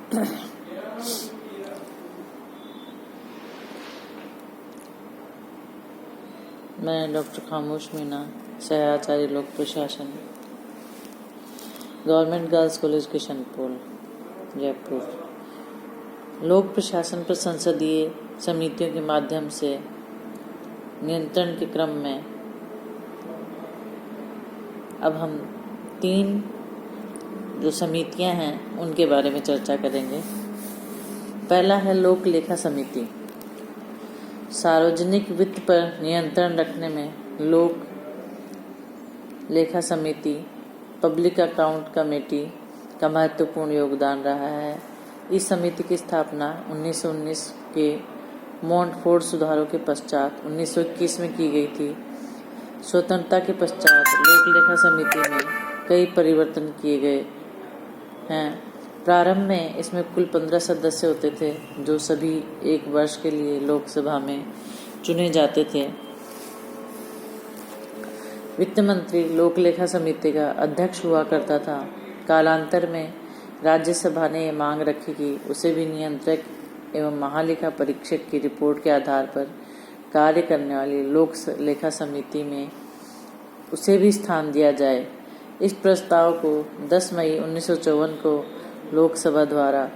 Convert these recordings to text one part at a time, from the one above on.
मैं डॉक्टर खामोश मीना, सहआचार्य लोक प्रशासन, government girls college Kishanpur, Jaipur. लोक प्रशासन पर संसदीय समितियों के माध्यम से नियंत्रण के क्रम में अब हम 3 जो समितियां हैं उनके बारे में चर्चा करेंगे। पहला है लोक लेखा समिति। सार्वजनिक वित्त पर नियंत्रण रखने में लोक लेखा समिति, पब्लिक अकाउंट कमेटी का महत्वपूर्ण योगदान रहा है। इस समिति की स्थापना 1919 के मोंटफोर्ट सुधारों के पश्चात 1921 में की गई थी। स्वतंत्रता के पश्चात लोक लेखा समिति में कई परिवर्तन किए गए हैं। प्रारंभ में इसमें कुल 15 सदस्य होते थे, जो सभी 1 वर्ष के लिए लोकसभा में चुने जाते थे। वित्त मंत्री लोक लेखा समिति का अध्यक्ष हुआ करता था। कालांतर में राज्यसभा ने यह मांग रखी कि उसे भी नियंत्रक एवं महालेखा परीक्षक की रिपोर्ट के आधार पर कार्य करने वाली लोक लेखा समिति में उसे भी स्थान दिया जाए। इस प्रस्ताव को 10 मई 1954 को लोकसभा द्वारा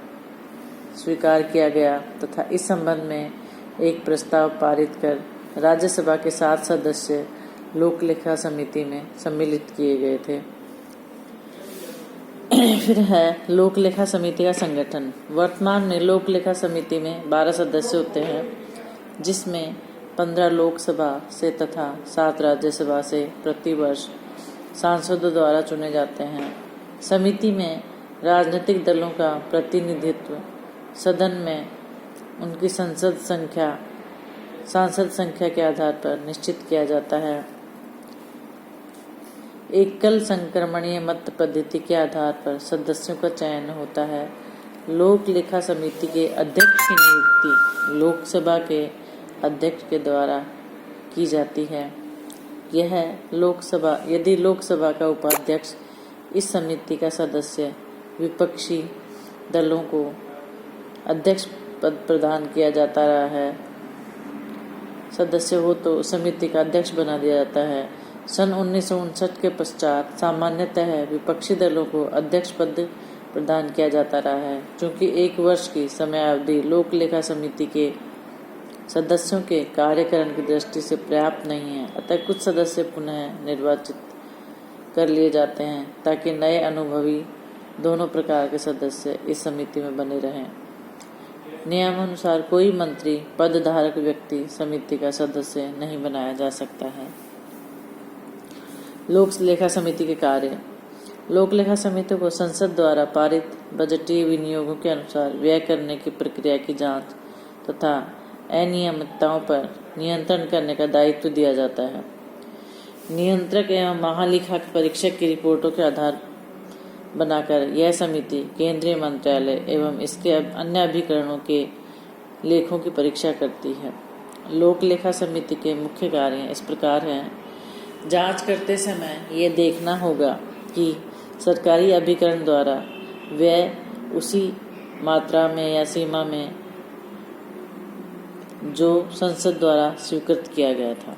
स्वीकार किया गया तथा इस संबंध में एक प्रस्ताव पारित कर राज्यसभा के 7 सदस्य लोक लेखा समिति में सम्मिलित किए गए थे। फिर है लोक लेखा समिति का संगठन। वर्तमान में लोक लेखा समिति में 12 सदस्य होते हैं, जिसमें 15 लोकसभा से तथा 7 राज्यसभा से प्रतिवर्ष सांसदों द्वारा चुने जाते हैं। समिति में राजनीतिक दलों का प्रतिनिधित्व सदन में उनकी सांसद संख्या के आधार पर निश्चित किया जाता है। एकल संक्रमणीय मत पद्धति के आधार पर सदस्यों का चयन होता है। लोक लेखा समिति के अध्यक्ष की नियुक्ति लोकसभा के अध्यक्ष के द्वारा की जाती है। यदि लोकसभा का उपाध्यक्ष इस समिति का सदस्य विपक्षी दलों को अध्यक्ष पद प्रदान किया जाता रहा है सदस्य हो तो समिति का अध्यक्ष बना दिया जाता है। सन 1959 के पश्चात सामान्यतः विपक्षी दलों को अध्यक्ष पद प्रदान किया जाता रहा है। चूँकि 1 वर्ष की समयावधि लोक लेखा समिति के सदस्यों के कार्यकरण की दृष्टि से पर्याप्त नहीं है, अतः कुछ सदस्य पुनः निर्वाचित कर लिए जाते हैं ताकि नए अनुभवी दोनों प्रकार के सदस्य इस समिति में बने रहें। नियमानुसार कोई मंत्री पद धारक व्यक्ति समिति का सदस्य नहीं बनाया जा सकता है। लोक लेखा समिति के कार्य। लोक लेखा समिति को संसद द्वारा पारित बजटीय विनियोगों के अनुसार व्यय करने की प्रक्रिया की जांच तथा अनियमितताओं पर नियंत्रण करने का दायित्व दिया जाता है। नियंत्रक एवं महालेखा परीक्षक की रिपोर्टों के आधार बनाकर यह समिति केंद्रीय मंत्रालय एवं इसके अन्य अभिकरणों के लेखों की परीक्षा करती है। लोक लेखा समिति के मुख्य कार्य इस प्रकार हैं। जांच करते समय ये देखना होगा कि सरकारी अभिकरण द्वारा व्यय उसी मात्रा में या सीमा में जो संसद द्वारा स्वीकृत किया गया था।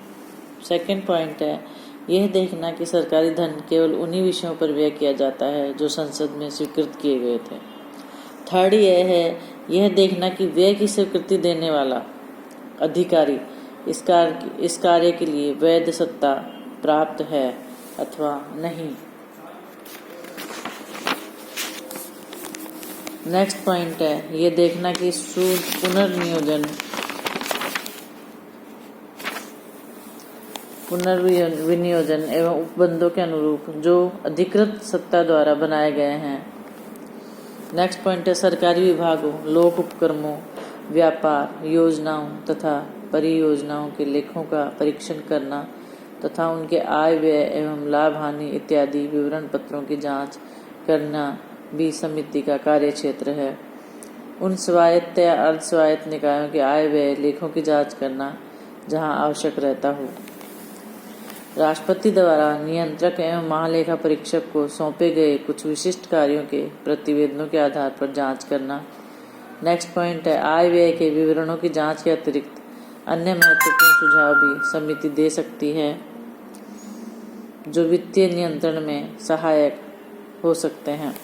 सेकंड पॉइंट है यह देखना कि सरकारी धन केवल उन्हीं विषयों पर व्यय किया जाता है जो संसद में स्वीकृत किए गए थे। थर्ड यह देखना कि व्यय की स्वीकृति देने वाला अधिकारी इस कार्य के लिए वैध सत्ता प्राप्त है अथवा नहीं। नेक्स्ट पॉइंट है यह देखना कि पुनर्विनियोजन एवं उपबंधों के अनुरूप जो अधिकृत सत्ता द्वारा बनाए गए हैं। नेक्स्ट पॉइंट है सरकारी विभागों, लोक उपक्रमों, व्यापार, योजनाओं तथा परियोजनाओं के लेखों का परीक्षण करना तथा उनके आय व्यय एवं लाभ हानि इत्यादि विवरण पत्रों की जांच करना भी समिति का कार्य क्षेत्र है। उन स्वायत्त या अर्ध स्वायत्त निकायों के आय व्यय लेखों की जांच करना जहां आवश्यक रहता हो। राष्ट्रपति द्वारा नियंत्रक एवं महालेखा परीक्षक को सौंपे गए कुछ विशिष्ट कार्यों के प्रतिवेदनों के आधार पर जांच करना। नेक्स्ट पॉइंट है, आय व्यय के विवरणों की जांच के अतिरिक्त अन्य महत्वपूर्ण सुझाव भी समिति दे सकती है जो वित्तीय नियंत्रण में सहायक हो सकते हैं।